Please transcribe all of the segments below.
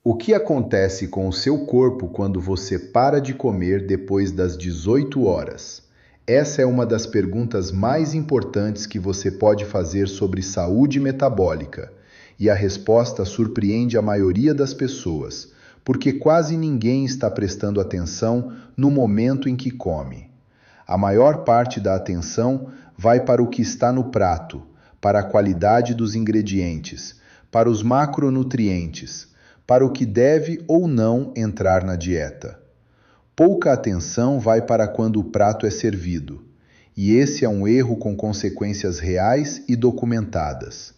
O que acontece com o seu corpo quando você para de comer depois das 18 horas? Essa é uma das perguntas mais importantes que você pode fazer sobre saúde metabólica, e a resposta surpreende a maioria das pessoas, porque quase ninguém está prestando atenção no momento em que come. A maior parte da atenção vai para o que está no prato, para a qualidade dos ingredientes, para os macronutrientes, para o que deve ou não entrar na dieta. Pouca atenção vai para quando o prato é servido, e esse é um erro com consequências reais e documentadas.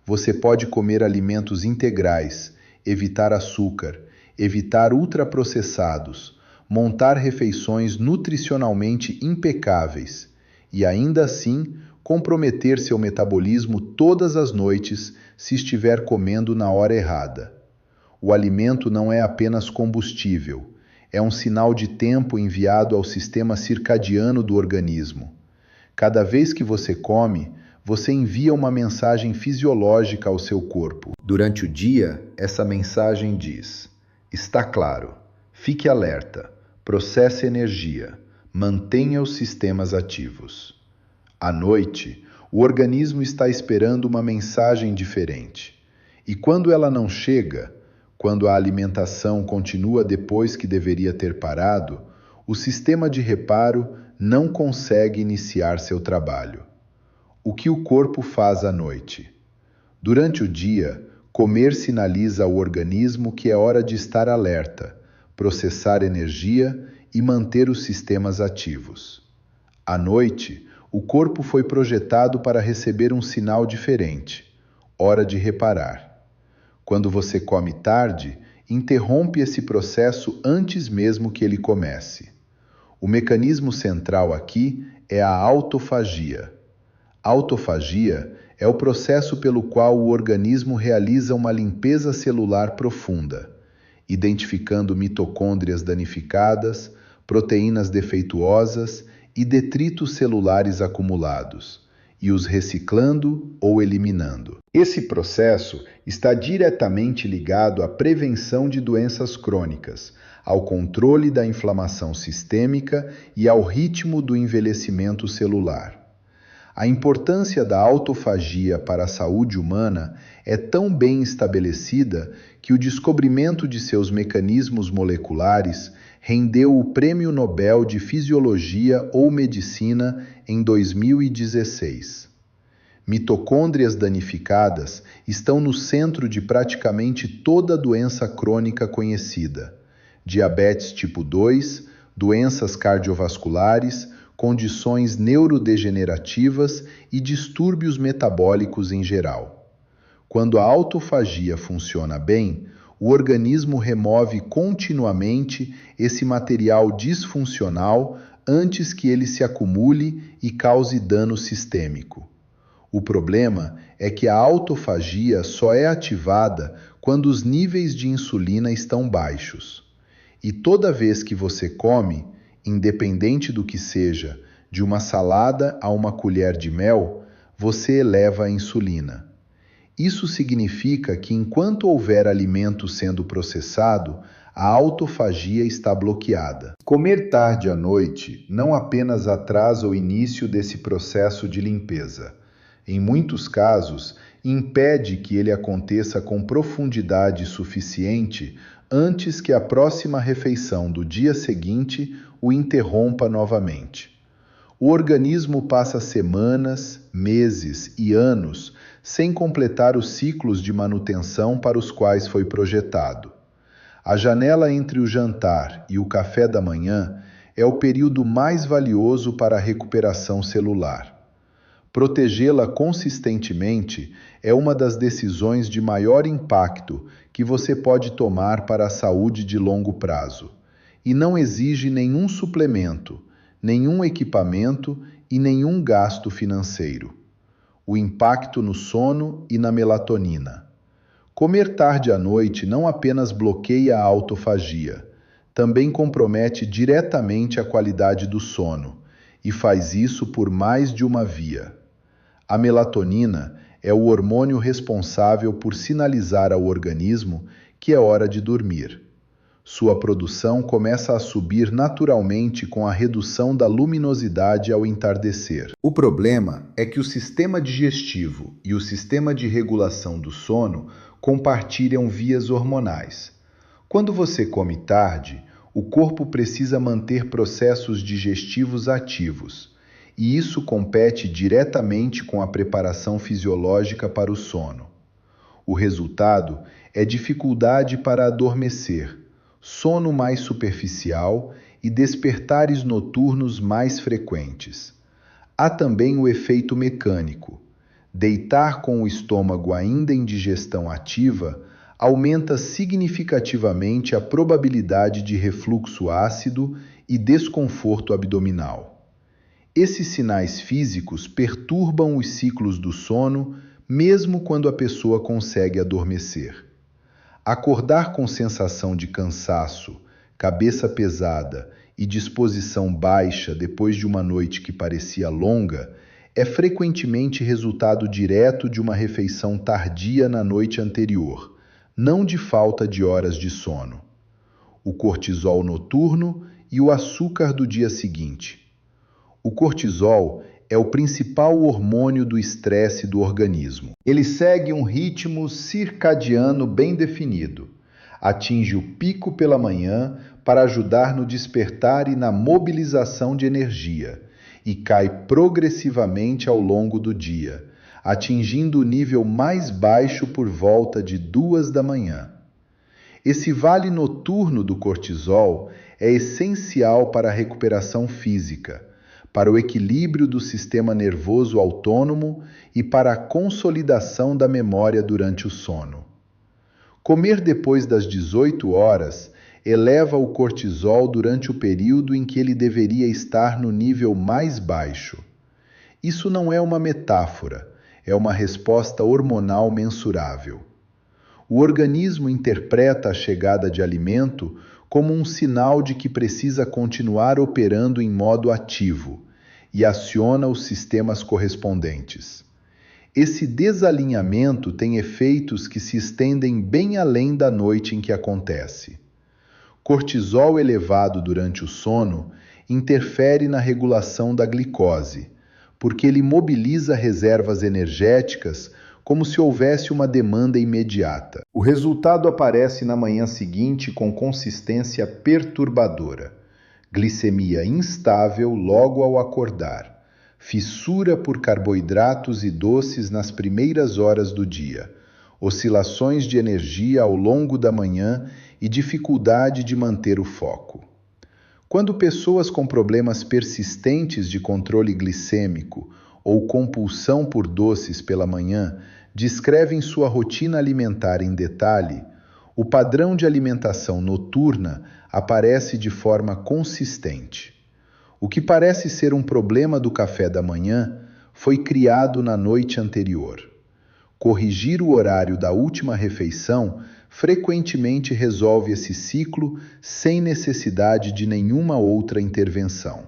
Você pode comer alimentos integrais, evitar açúcar, evitar ultraprocessados, montar refeições nutricionalmente impecáveis e ainda assim comprometer seu metabolismo todas as noites se estiver comendo na hora errada. O alimento não é apenas combustível, é um sinal de tempo enviado ao sistema circadiano do organismo. Cada vez que você come, você envia uma mensagem fisiológica ao seu corpo. Durante o dia, essa mensagem diz: está claro, fique alerta, processe energia, mantenha os sistemas ativos. À noite, o organismo está esperando uma mensagem diferente. E quando ela não chega, quando a alimentação continua depois que deveria ter parado, o sistema de reparo não consegue iniciar seu trabalho. O que o corpo faz à noite? Durante o dia, comer sinaliza ao organismo que é hora de estar alerta, processar energia e manter os sistemas ativos. À noite, o corpo foi projetado para receber um sinal diferente, hora de reparar. Quando você come tarde, interrompe esse processo antes mesmo que ele comece. O mecanismo central aqui é a autofagia. Autofagia é o processo pelo qual o organismo realiza uma limpeza celular profunda, identificando mitocôndrias danificadas, proteínas defeituosas e detritos celulares acumulados, e os reciclando ou eliminando. Esse processo está diretamente ligado à prevenção de doenças crônicas, ao controle da inflamação sistêmica e ao ritmo do envelhecimento celular. A importância da autofagia para a saúde humana é tão bem estabelecida que o descobrimento de seus mecanismos moleculares rendeu o Prêmio Nobel de Fisiologia ou Medicina em 2016. Mitocôndrias danificadas estão no centro de praticamente toda doença crônica conhecida: diabetes tipo 2, doenças cardiovasculares, condições neurodegenerativas e distúrbios metabólicos em geral. Quando a autofagia funciona bem, o organismo remove continuamente esse material disfuncional antes que ele se acumule e cause dano sistêmico. O problema é que a autofagia só é ativada quando os níveis de insulina estão baixos. E toda vez que você come, independente do que seja, de uma salada a uma colher de mel, você eleva a insulina. Isso significa que enquanto houver alimento sendo processado, a autofagia está bloqueada. Comer tarde à noite não apenas atrasa o início desse processo de limpeza. Em muitos casos, impede que ele aconteça com profundidade suficiente antes que a próxima refeição do dia seguinte o interrompa novamente. O organismo passa semanas, meses e anos sem completar os ciclos de manutenção para os quais foi projetado. A janela entre o jantar e o café da manhã é o período mais valioso para a recuperação celular. Protegê-la consistentemente é uma das decisões de maior impacto que você pode tomar para a saúde de longo prazo, e não exige nenhum suplemento, nenhum equipamento e nenhum gasto financeiro. O impacto no sono e na melatonina. Comer tarde à noite não apenas bloqueia a autofagia, também compromete diretamente a qualidade do sono, e faz isso por mais de uma via. A melatonina é o hormônio responsável por sinalizar ao organismo que é hora de dormir. Sua produção começa a subir naturalmente com a redução da luminosidade ao entardecer. O problema é que o sistema digestivo e o sistema de regulação do sono compartilham vias hormonais. Quando você come tarde, o corpo precisa manter processos digestivos ativos, e isso compete diretamente com a preparação fisiológica para o sono. O resultado é dificuldade para adormecer, sono mais superficial e despertares noturnos mais frequentes. Há também o efeito mecânico. Deitar com o estômago ainda em digestão ativa aumenta significativamente a probabilidade de refluxo ácido e desconforto abdominal. Esses sinais físicos perturbam os ciclos do sono, mesmo quando a pessoa consegue adormecer. Acordar com sensação de cansaço, cabeça pesada e disposição baixa depois de uma noite que parecia longa é frequentemente resultado direto de uma refeição tardia na noite anterior, não de falta de horas de sono. O cortisol noturno e o açúcar do dia seguinte. O cortisol é o principal hormônio do estresse do organismo. Ele segue um ritmo circadiano bem definido. Atinge o pico pela manhã para ajudar no despertar e na mobilização de energia, e cai progressivamente ao longo do dia, atingindo o nível mais baixo por volta de 2 da manhã. Esse vale noturno do cortisol é essencial para a recuperação física, para o equilíbrio do sistema nervoso autônomo e para a consolidação da memória durante o sono. Comer depois das 18 horas eleva o cortisol durante o período em que ele deveria estar no nível mais baixo. Isso não é uma metáfora, é uma resposta hormonal mensurável. O organismo interpreta a chegada de alimento como um sinal de que precisa continuar operando em modo ativo e aciona os sistemas correspondentes. Esse desalinhamento tem efeitos que se estendem bem além da noite em que acontece. Cortisol elevado durante o sono interfere na regulação da glicose, porque ele mobiliza reservas energéticas como se houvesse uma demanda imediata. O resultado aparece na manhã seguinte com consistência perturbadora. Glicemia instável logo ao acordar, fissura por carboidratos e doces nas primeiras horas do dia, oscilações de energia ao longo da manhã e dificuldade de manter o foco. Quando pessoas com problemas persistentes de controle glicêmico ou compulsão por doces pela manhã descrevem sua rotina alimentar em detalhe, o padrão de alimentação noturna aparece de forma consistente. O que parece ser um problema do café da manhã foi criado na noite anterior. Corrigir o horário da última refeição frequentemente resolve esse ciclo sem necessidade de nenhuma outra intervenção.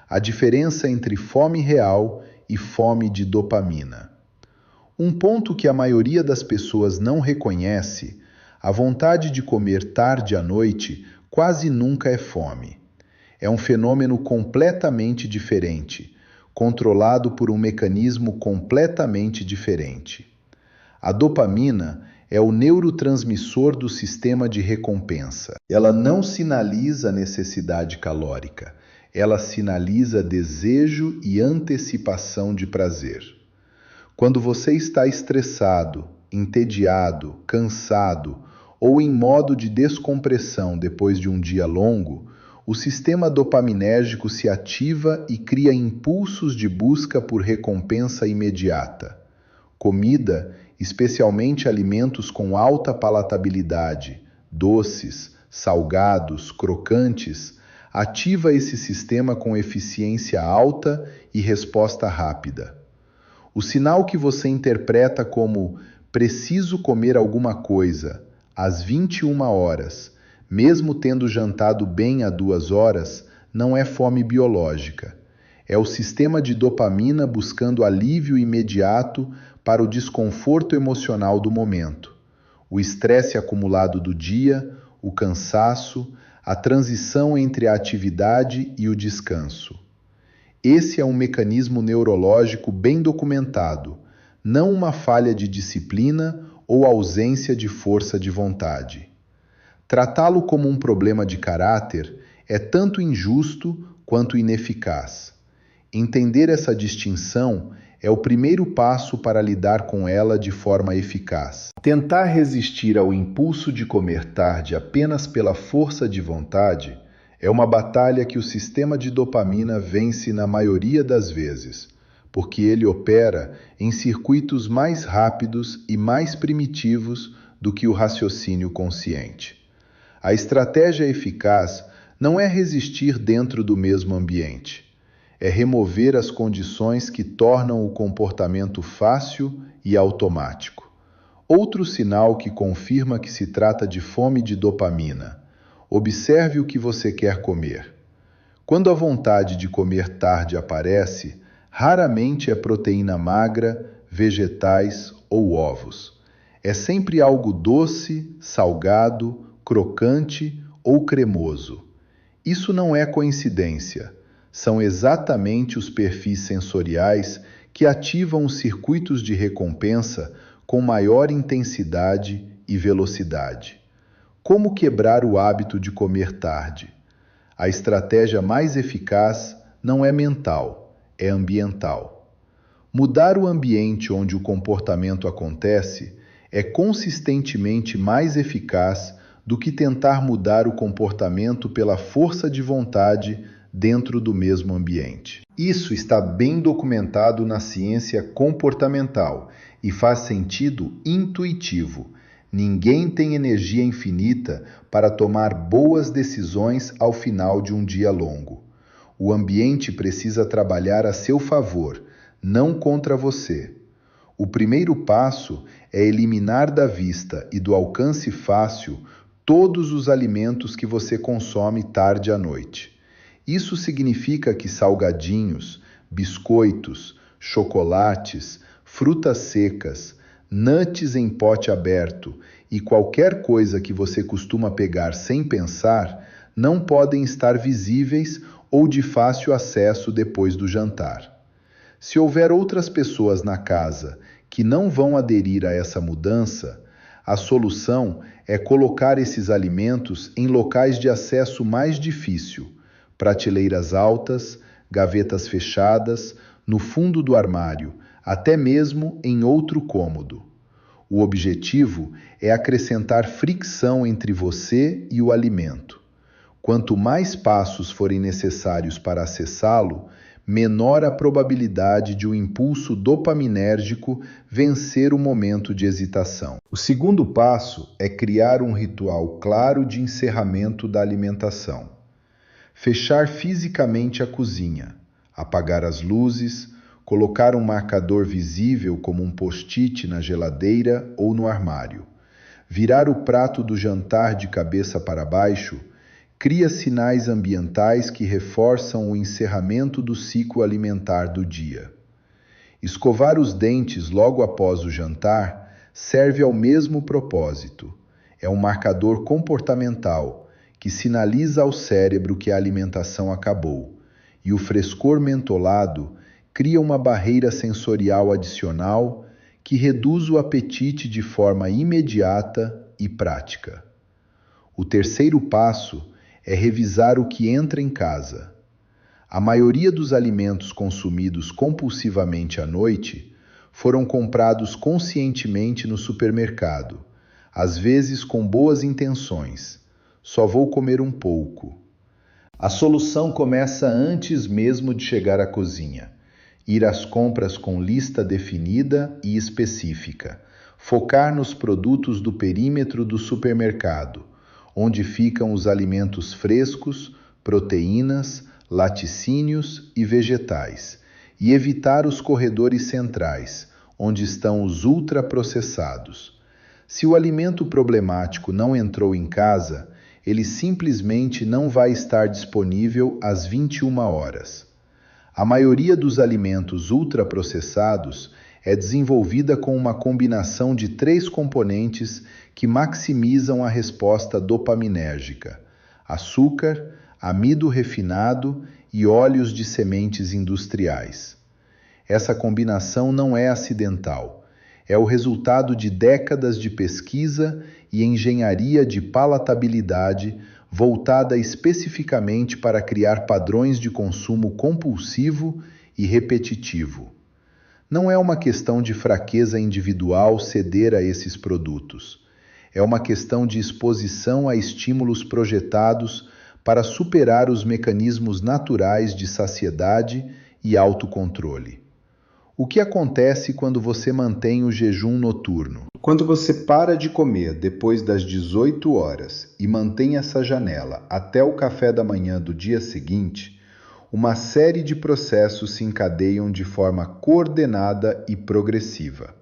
A diferença entre fome real e fome de dopamina. Um ponto que a maioria das pessoas não reconhece, a vontade de comer tarde à noite quase nunca é fome. É um fenômeno completamente diferente, controlado por um mecanismo completamente diferente. A dopamina é o neurotransmissor do sistema de recompensa. Ela não sinaliza necessidade calórica, ela sinaliza desejo e antecipação de prazer. Quando você está estressado, entediado, cansado ou em modo de descompressão depois de um dia longo, o sistema dopaminérgico se ativa e cria impulsos de busca por recompensa imediata. Comida, especialmente alimentos com alta palatabilidade, doces, salgados, crocantes, ativa esse sistema com eficiência alta e resposta rápida. O sinal que você interpreta como preciso comer alguma coisa às 21 horas, mesmo tendo jantado bem há 2 horas, não é fome biológica. É o sistema de dopamina buscando alívio imediato para o desconforto emocional do momento. o estresse acumulado do dia, o cansaço, a transição entre a atividade e o descanso. Esse é um mecanismo neurológico bem documentado, não uma falha de disciplina ou ausência de força de vontade. Tratá-lo como um problema de caráter é tanto injusto quanto ineficaz. Entender essa distinção é o primeiro passo para lidar com ela de forma eficaz. Tentar resistir ao impulso de comer tarde apenas pela força de vontade é uma batalha que o sistema de dopamina vence na maioria das vezes, porque ele opera em circuitos mais rápidos e mais primitivos do que o raciocínio consciente. A estratégia eficaz não é resistir dentro do mesmo ambiente, é remover as condições que tornam o comportamento fácil e automático. Outro sinal que confirma que se trata de fome de dopamina. Observe o que você quer comer. Quando a vontade de comer tarde aparece, raramente é proteína magra, vegetais ou ovos. É sempre algo doce, salgado, crocante ou cremoso. Isso não é coincidência. São exatamente os perfis sensoriais que ativam os circuitos de recompensa com maior intensidade e velocidade. Como quebrar o hábito de comer tarde? A estratégia mais eficaz não é mental, é ambiental. Mudar o ambiente onde o comportamento acontece é consistentemente mais eficaz do que tentar mudar o comportamento pela força de vontade dentro do mesmo ambiente. Isso está bem documentado na ciência comportamental e faz sentido intuitivo. Ninguém tem energia infinita para tomar boas decisões ao final de um dia longo. O ambiente precisa trabalhar a seu favor, não contra você. O primeiro passo é eliminar da vista e do alcance fácil todos os alimentos que você consome tarde à noite. Isso significa que salgadinhos, biscoitos, chocolates, frutas secas, nuts em pote aberto e qualquer coisa que você costuma pegar sem pensar não podem estar visíveis ou de fácil acesso depois do jantar. Se houver outras pessoas na casa que não vão aderir a essa mudança, a solução é colocar esses alimentos em locais de acesso mais difícil, prateleiras altas, gavetas fechadas, no fundo do armário, até mesmo em outro cômodo. O objetivo é acrescentar fricção entre você e o alimento. Quanto mais passos forem necessários para acessá-lo, menor a probabilidade de um impulso dopaminérgico vencer o momento de hesitação. O segundo passo é criar um ritual claro de encerramento da alimentação. Fechar fisicamente a cozinha, apagar as luzes, colocar um marcador visível como um post-it na geladeira ou no armário. Virar o prato do jantar de cabeça para baixo cria sinais ambientais que reforçam o encerramento do ciclo alimentar do dia. Escovar os dentes logo após o jantar serve ao mesmo propósito. É um marcador comportamental que sinaliza ao cérebro que a alimentação acabou, e o frescor mentolado cria uma barreira sensorial adicional que reduz o apetite de forma imediata e prática. O terceiro passo é revisar o que entra em casa. A maioria dos alimentos consumidos compulsivamente à noite foram comprados conscientemente no supermercado, às vezes com boas intenções. Só vou comer um pouco. A solução começa antes mesmo de chegar à cozinha. Ir às compras com lista definida e específica. Focar nos produtos do perímetro do supermercado, onde ficam os alimentos frescos, proteínas, laticínios e vegetais, e evitar os corredores centrais, onde estão os ultraprocessados. Se o alimento problemático não entrou em casa, ele simplesmente não vai estar disponível às 21 horas. A maioria dos alimentos ultraprocessados é desenvolvida com uma combinação de 3 componentes que maximizam a resposta dopaminérgica: açúcar, amido refinado e óleos de sementes industriais. Essa combinação não é acidental. É o resultado de décadas de pesquisa e engenharia de palatabilidade voltada especificamente para criar padrões de consumo compulsivo e repetitivo. Não é uma questão de fraqueza individual ceder a esses produtos. É uma questão de exposição a estímulos projetados para superar os mecanismos naturais de saciedade e autocontrole. O que acontece quando você mantém o jejum noturno? Quando você para de comer depois das 18 horas e mantém essa janela até o café da manhã do dia seguinte, uma série de processos se encadeiam de forma coordenada e progressiva.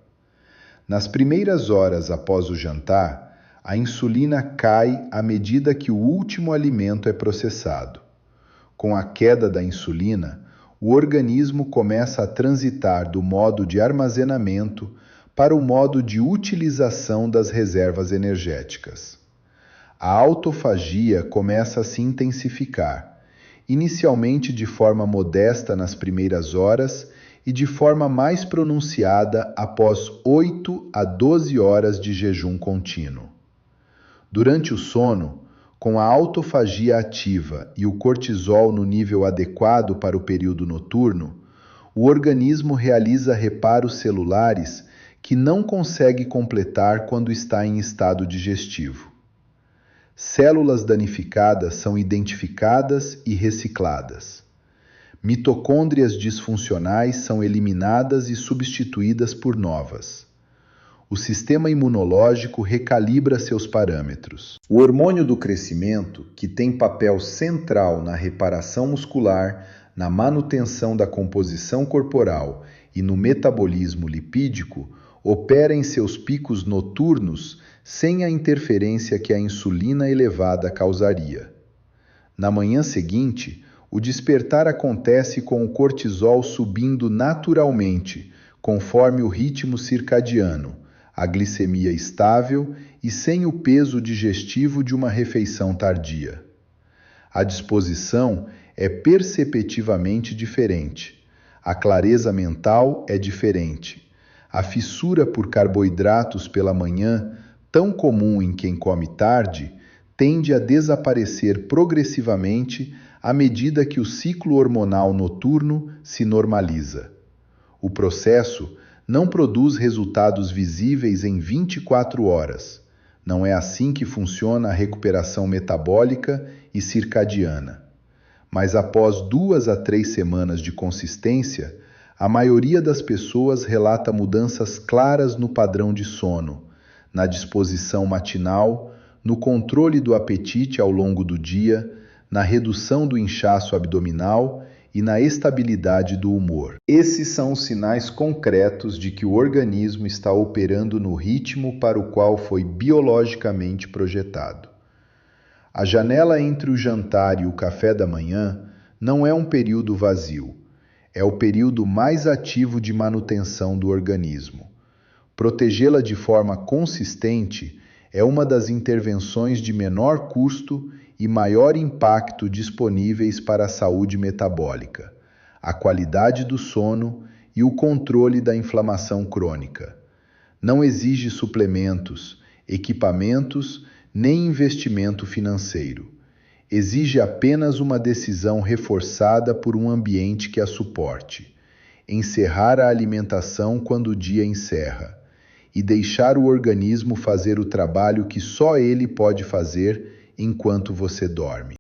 Nas primeiras horas após o jantar, a insulina cai à medida que o último alimento é processado. Com a queda da insulina, o organismo começa a transitar do modo de armazenamento para o modo de utilização das reservas energéticas. A autofagia começa a se intensificar, inicialmente de forma modesta nas primeiras horas e de forma mais pronunciada após 8 a 12 horas de jejum contínuo. Durante o sono, com a autofagia ativa e o cortisol no nível adequado para o período noturno, o organismo realiza reparos celulares que não consegue completar quando está em estado digestivo. Células danificadas são identificadas e recicladas. Mitocôndrias disfuncionais são eliminadas e substituídas por novas. O sistema imunológico recalibra seus parâmetros. O hormônio do crescimento, que tem papel central na reparação muscular, na manutenção da composição corporal e no metabolismo lipídico, opera em seus picos noturnos sem a interferência que a insulina elevada causaria. Na manhã seguinte, o despertar acontece com o cortisol subindo naturalmente, conforme o ritmo circadiano, a glicemia estável e sem o peso digestivo de uma refeição tardia. A disposição é perceptivamente diferente. A clareza mental é diferente. A fissura por carboidratos pela manhã, tão comum em quem come tarde, tende a desaparecer progressivamente à medida que o ciclo hormonal noturno se normaliza. O processo não produz resultados visíveis em 24 horas. Não é assim que funciona a recuperação metabólica e circadiana. Mas após 2 a 3 semanas de consistência, a maioria das pessoas relata mudanças claras no padrão de sono, na disposição matinal, no controle do apetite ao longo do dia, na redução do inchaço abdominal e na estabilidade do humor. Esses são os sinais concretos de que o organismo está operando no ritmo para o qual foi biologicamente projetado. A janela entre o jantar e o café da manhã não é um período vazio, é o período mais ativo de manutenção do organismo. Protegê-la de forma consistente é uma das intervenções de menor custo e maior impacto disponíveis para a saúde metabólica, a qualidade do sono e o controle da inflamação crônica. Não exige suplementos, equipamentos, nem investimento financeiro. Exige apenas uma decisão reforçada por um ambiente que a suporte. Encerrar a alimentação quando o dia encerra e deixar o organismo fazer o trabalho que só ele pode fazer enquanto você dorme.